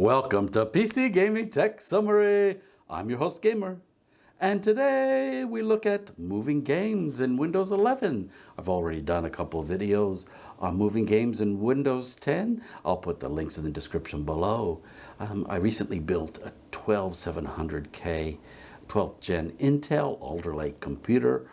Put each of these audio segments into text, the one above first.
Welcome to PC Gaming Tech Summary. I'm your host Gamer, and today we look at moving games in Windows 11. I've already done a couple of videos on moving games in Windows 10. I'll put the links in the description below. I recently built a 12700K 12th gen Intel Alder Lake computer,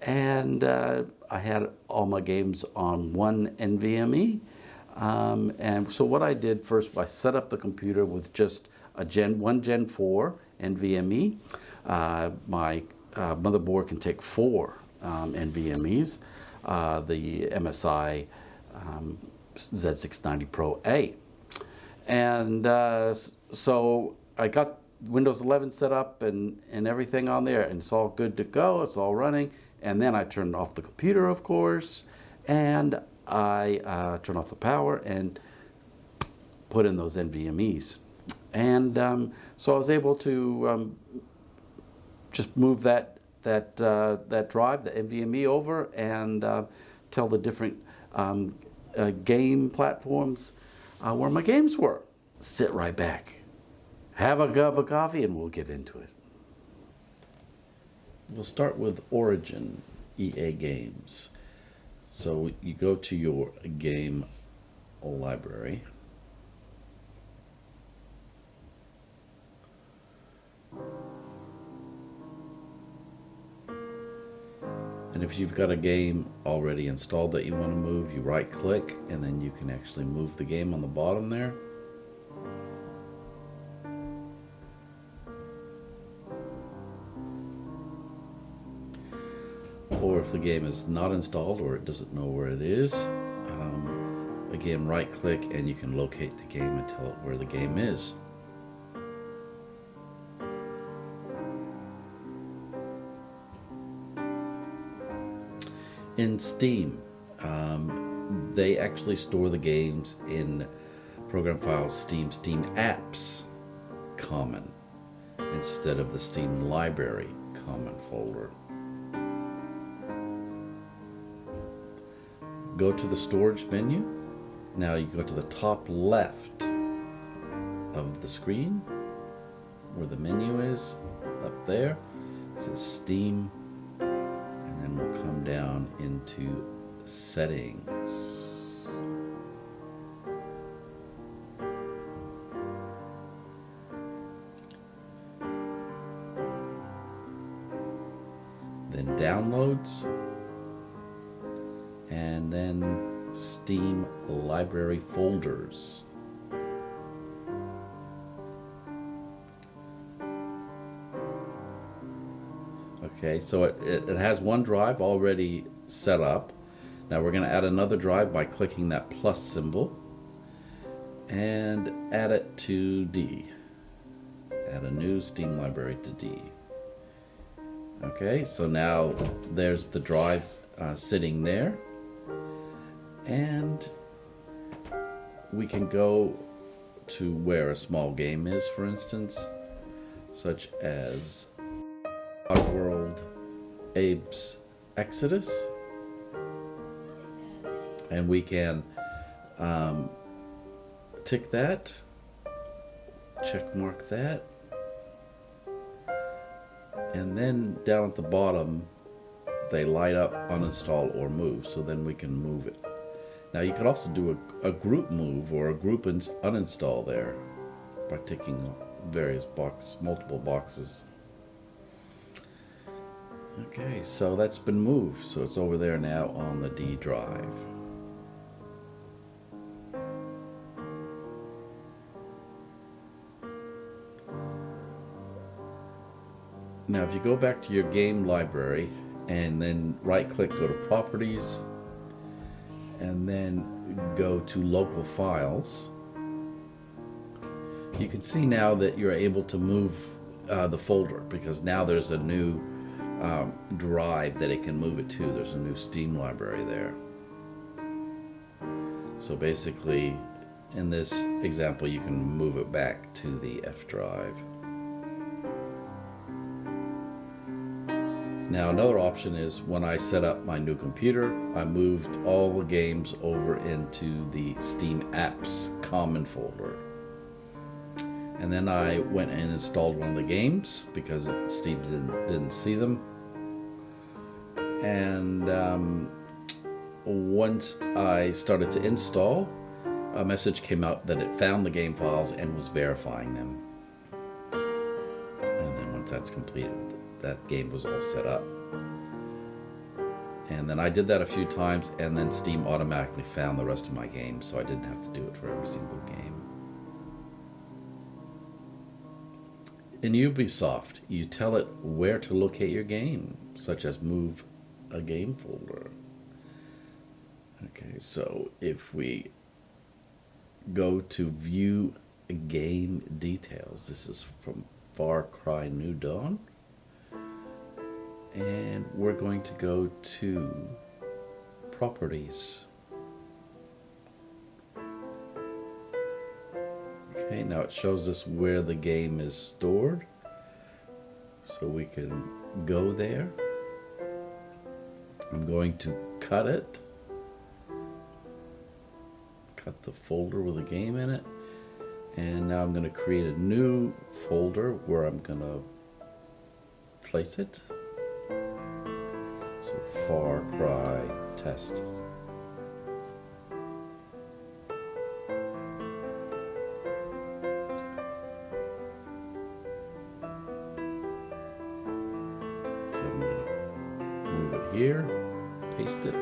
and I had all my games on one NVMe. And so what I did first, I set up the computer with just one Gen 4 NVMe. My motherboard can take 4 NVMe's, the MSI Z690 Pro A. And so I got Windows 11 set up and everything on there, and it's all good to go, it's all running. And then I turned off the computer, of course, and I turned off the power and put in those NVMe's. And so I was able to just move that drive, the NVMe, over and tell the different game platforms where my games were. Sit right back, have a cup of coffee, and we'll get into it. We'll start with Origin EA Games. So you go to your game library. And if you've got a game already installed that you want to move, you right click and then you can actually move the game on the bottom there. Or if the game is not installed or it doesn't know where it is, again right click and you can locate the game and tell it where the game is. In Steam, they actually store the games in program files Steam Apps Common instead of the Steam Library Common folder. Go to the storage menu. Now you go to the top left of the screen where the menu is, up there. It says Steam, and then we'll come down into settings. Then downloads, and then Steam library folders. Okay, so it has one drive already set up. Now we're going to add another drive by clicking that plus symbol and add it to D. Add a new Steam library to D. Okay, so now there's the drive sitting there. And we can go to where a small game is, for instance, such as Oddworld Abe's Exodus, and we can tick that, check mark that, and then down at the bottom they light up, uninstall, or move, so then we can move it. Now you could also do a group move or a group uninstall there by ticking various multiple boxes. Okay, so that's been moved, so it's over there now on the D drive. Now if you go back to your game library and then right click, go to Properties, and then go to Local Files, you can see now that you're able to move the folder, because now there's a new drive that it can move it to. There's a new Steam library there. So basically, in this example, you can move it back to the F drive. Now another option is when I set up my new computer, I moved all the games over into the Steam Apps Common folder. And then I went and installed one of the games because Steam didn't see them. And once I started to install, a message came out that it found the game files and was verifying them. And then once that's completed, that game was all set up. And then I did that a few times, and then Steam automatically found the rest of my games, so I didn't have to do it for every single game. In Ubisoft, you tell it where to locate your game, such as move a game folder. Okay, so if we go to view game details, this is from Far Cry New Dawn, and we're going to go to properties. Okay, now it shows us where the game is stored, so we can go there. I'm going to cut it. Cut the folder with the game in it, and now I'm going to create a new folder where I'm going to place it. So Far Cry Test. So I'm going to move it here, paste it.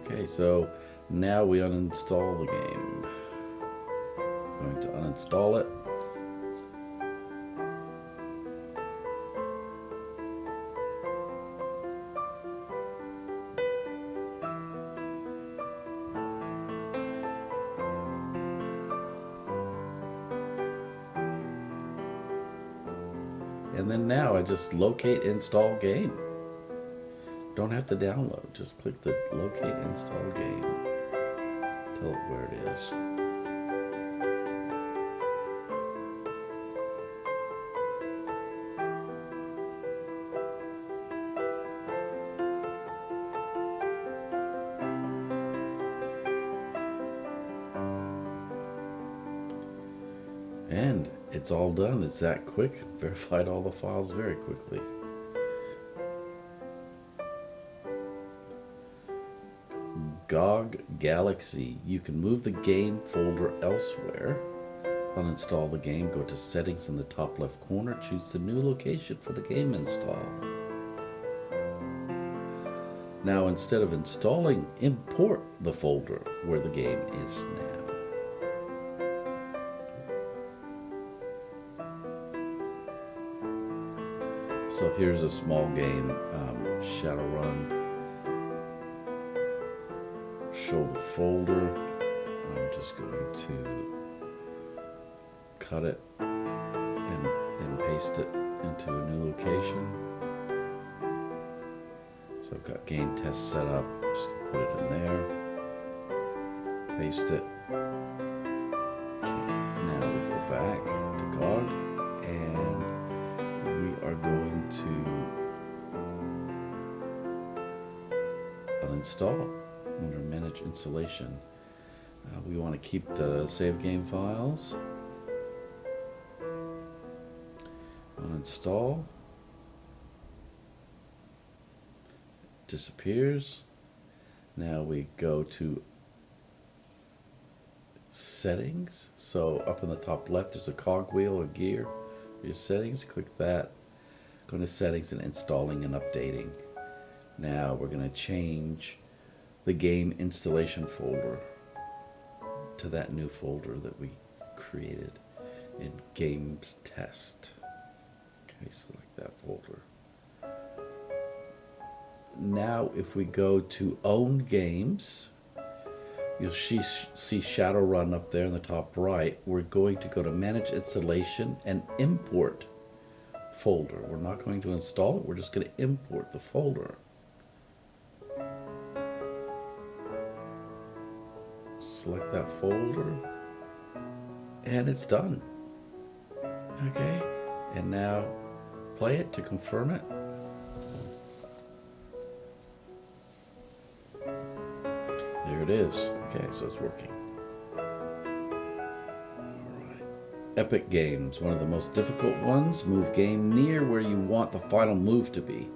Okay, so now we uninstall the game. I'm going to uninstall it. And then now I just locate install game. Don't have to download, just click the locate install game. Tell it where it is. And it's all done. It's that quick. Verified all the files very quickly. GOG Galaxy. You can move the game folder elsewhere. Uninstall the game. Go to settings in the top left corner. Choose the new location for the game install. Now instead of installing, import the folder where the game is now. So here's a small game, Shadowrun. Show the folder. I'm just going to cut it and paste it into a new location. So I've got game test set up. Just gonna put it in there. Paste it. Okay, now we go back to GOG and we are going to uninstall. Under manage installation. We want to keep the save game files. Uninstall. Disappears. Now we go to settings. So up in the top left there's a cog wheel or gear. Your settings, click that. Go to settings and installing and updating. Now we're going to change the game installation folder to that new folder that we created in games test. Okay, select that folder. Now if we go to own games, you'll see Shadowrun up there in the top right. We're going to go to manage installation and import folder. We're not going to install it, we're just going to import the folder. Select that folder, and it's done. Okay, and now play it to confirm it. There it is. Okay, so it's working. Epic games, one of the most difficult ones. Move game near where you want the final move to be.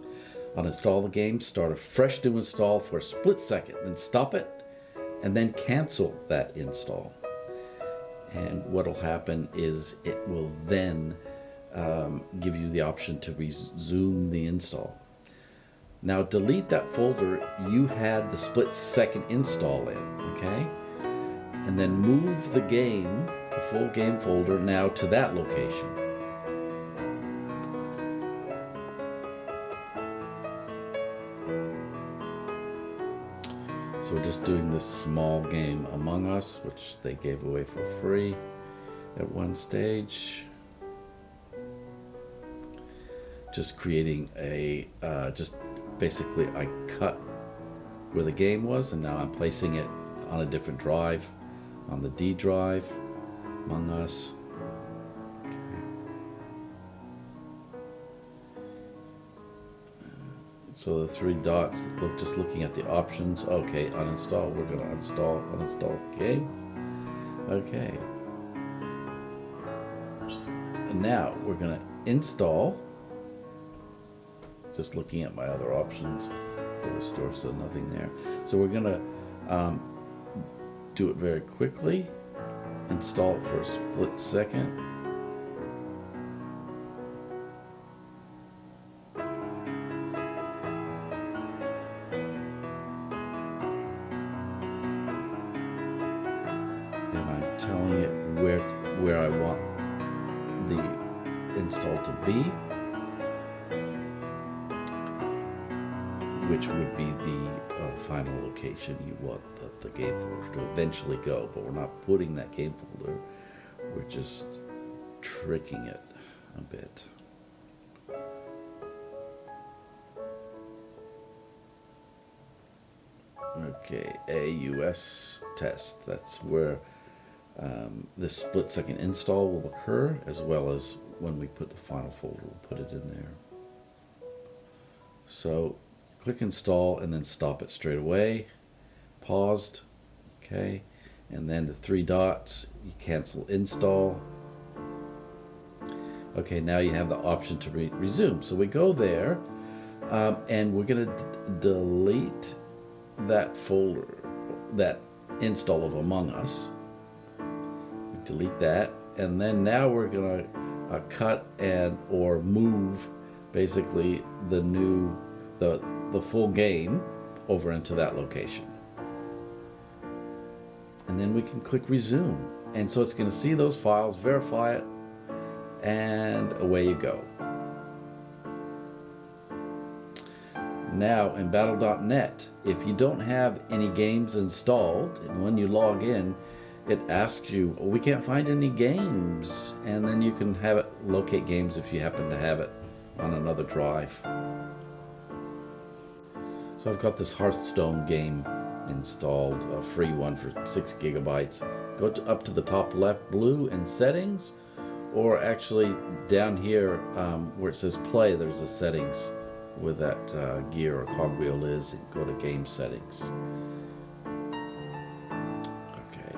Uninstall the game, start a fresh new install for a split second, then stop it, and then cancel that install. And what will happen is it will then give you the option to resume the install. Now delete that folder you had the split second install in, okay? And then move the game, the full game folder, now to that location. So we're just doing this small game Among Us, which they gave away for free at one stage. Just creating a, just basically I cut where the game was, and now I'm placing it on a different drive, on the D drive, Among Us. Okay. So the three dots, just looking at the options. Okay, uninstall. We're going to uninstall game. Okay. And now we're going to install. Just looking at my other options. Go to store, so nothing there. So we're going to do it very quickly. Install it for a split second. And I'm telling it where I want the install to be, which would be the final location you want the game folder to eventually go. But we're not putting that game folder, we're just tricking it a bit. Okay, AUS test, that's where this split second install will occur, as well as when we put the final folder, we'll put it in there. So click install and then stop it straight away. Paused. Okay. And then the three dots, you cancel install. Okay, now you have the option to resume. So we go there and we're going to delete that folder, that install of Among Us. We delete that, and then now we're going to cut and or move basically the full game over into that location. And then we can click resume. And so it's going to see those files, verify it, and away you go. Now in Battle.net, if you don't have any games installed, and when you log in, it asks you, oh, we can't find any games. And then you can have it locate games if you happen to have it on another drive. So I've got this Hearthstone game installed, a free one for 6 gigabytes. Go up to the top left blue in settings, or actually down here where it says play, there's a settings where that gear or cogwheel is, and go to game settings. Okay.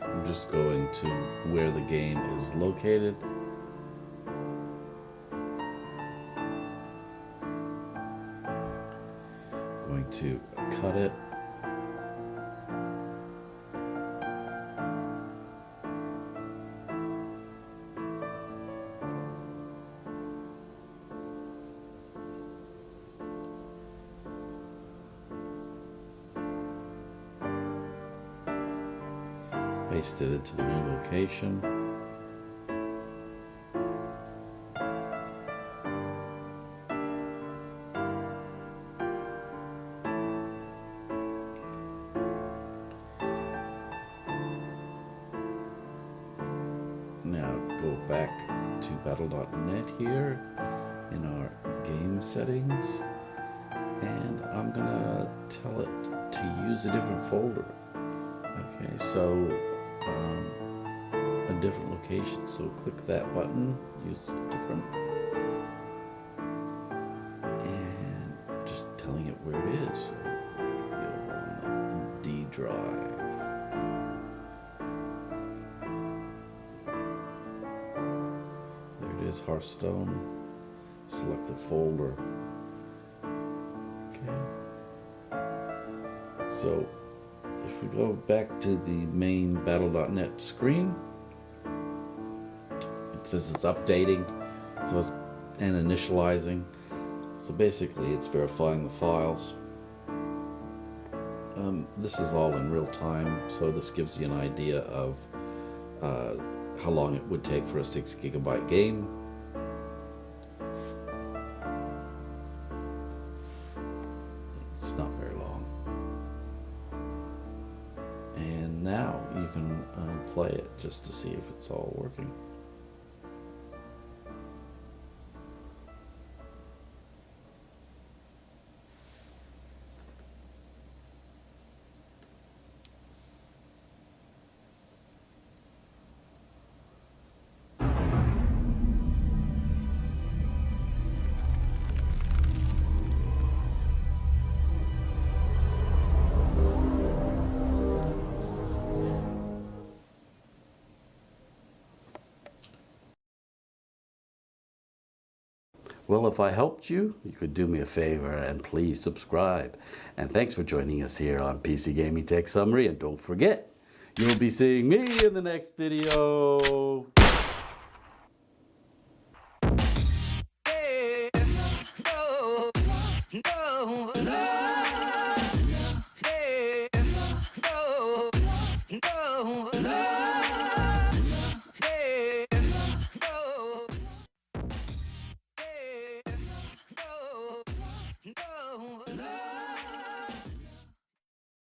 I'm just going to where the game is located. Going to cut it. Paste it into the new location. Now go back to Battle.net here in our game settings, and I'm gonna tell it to use a different folder. Okay, so a different location. So click that button, use different, and just telling it where it is. So you're on the D drive. There it is, Hearthstone. Select the folder. Okay. So if we go back to the main battle.net screen, it says it's updating, so it's and initializing. So basically it's verifying the files. This is all in real time, so this gives you an idea of how long it would take for a 6 GB game. It's not very long. And now you can play it just to see if it's all working. Well, if I helped you, you could do me a favor and please subscribe. And thanks for joining us here on PC Gaming Tech Summary. And don't forget, you'll be seeing me in the next video.